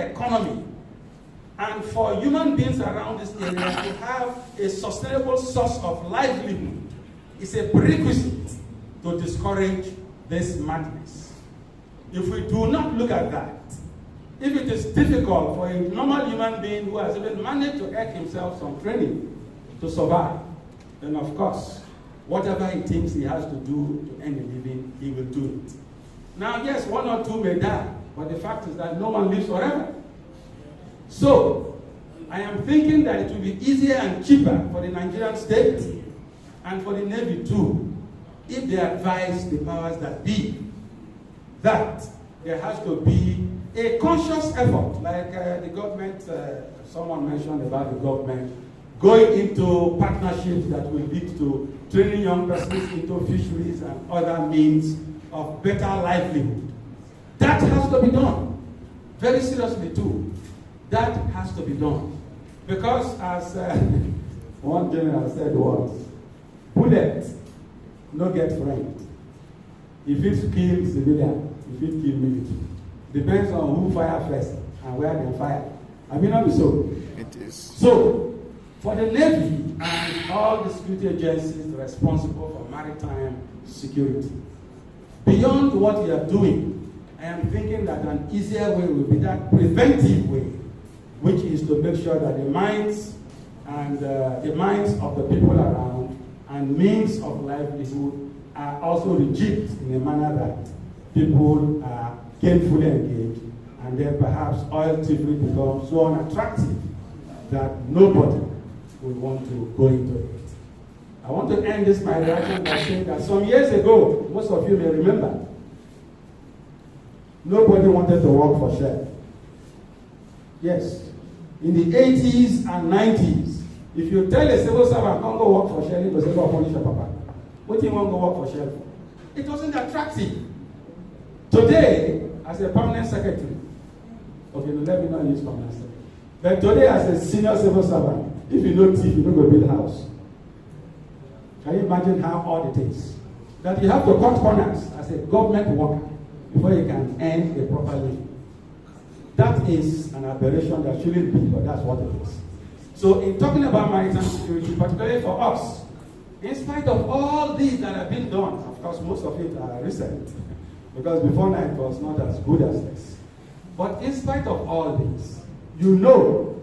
economy and for human beings around this area to have a sustainable source of livelihood is a prerequisite to discourage this madness. If we do not look at that, if it is difficult for a normal human being who has even managed to earn himself some training to survive, then of course, whatever he thinks he has to do to earn a living, he will do it. Now, yes, one or two may die, but the fact is that no one lives forever. So, I am thinking that it will be easier and cheaper for the Nigerian state and for the Navy too, if they advise the powers that be that there has to be a conscious effort, like the government, someone mentioned about the government, going into partnerships that will lead to training young persons into fisheries and other means of better livelihood. That has to be done, very seriously too. That has to be done. Because as one general said once, bullet no get friend. If it kills civilian, if it kills military. Depends on who fire first and where they fire. I mean, not so. It is. So, for the Navy and all the security agencies responsible for maritime security, beyond what we are doing, I am thinking that an easier way will be that preventive way, which is to make sure that the minds and the minds of the people around and means of livelihood are also rejigged in a manner that people are gainfully engaged, and then perhaps oil thievery becomes so unattractive that nobody will want to go into it. I want to end this my reaction by saying that some years ago, most of you may remember, nobody wanted to work for Shell. Yes. In the 80s and 90s, if you tell a civil servant, don't go work for Shell, he will say, go punish your papa. What do you want to work for Shell for? It wasn't attractive. Today, as a permanent secretary, okay, no, let me not use permanent secretary. But today, as a senior civil servant, if you know thief, you don't go build a house. Can you imagine how odd it is? That you have to cut corners as a government worker before you can earn a proper living. That is an aberration that shouldn't be, but that's what it is. So in talking about maritime security, particularly for us, in spite of all these that have been done, of course most of it are recent, because before now it was not as good as this. But in spite of all this, you know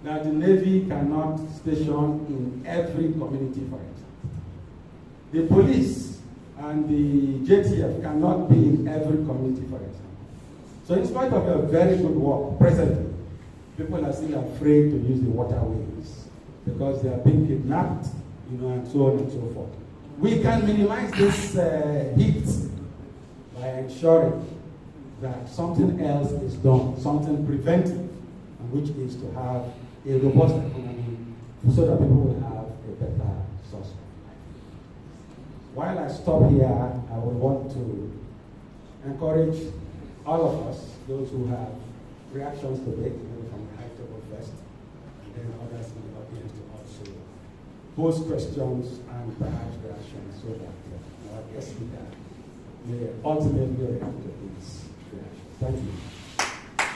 that the Navy cannot station in every community, for example. The police and the JTF cannot be in every community, for example. So in spite of a very good work presently, people are still afraid to use the waterways because they are being kidnapped, and so on and so forth. We can minimize this heat by ensuring that something else is done, something preventive, which is to have a robust economy so that people will have a better source of life. While I stop here, I would want to encourage all of us, those who have reactions to make, from the high table first, and then others in the audience to also pose questions and perhaps reactions so that our guest speaker may ultimately react to these reactions. Thank you.